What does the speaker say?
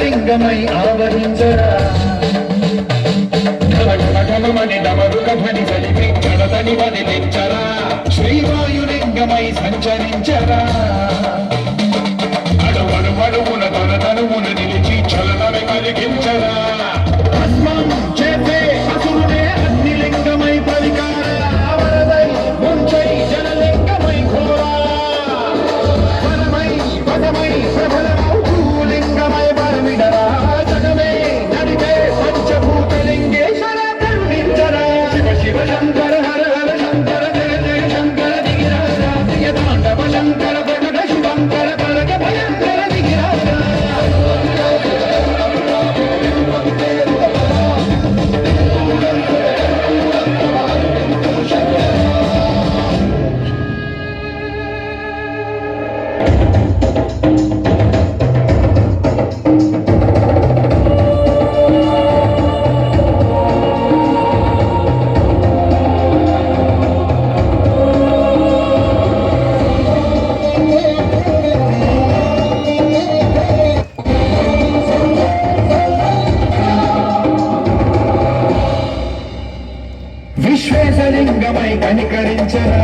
లింగమై ఆవరించరా ఘమఘమని డమరుక ధ్వని కలిపి కడతని వదిలించరా శ్రీవాయులింగమై సంచరించరా అడువడువడువున తనతనువున నిలిచి చలనమే కలిగించరా భస్మం చేసే అసురుడే అన్ని లింగమై పరికార వరదై ముంచై జనలింగమై ఘోరా వరమై పదమై ప్రబలమౌ లింగమై పరమిడరా జగమే నడిపే పంచభూతలింగేశ్వర కరుణించరా శివ శివ శంకర హర హర శంకర జయ జయ శంకర దిగిరాజా ప్రియ తాండవ శంకర ప్రకట శుభంకర పరగ భయంకర దిగిరాజా విశ్వేశలింగమై కనికరించరా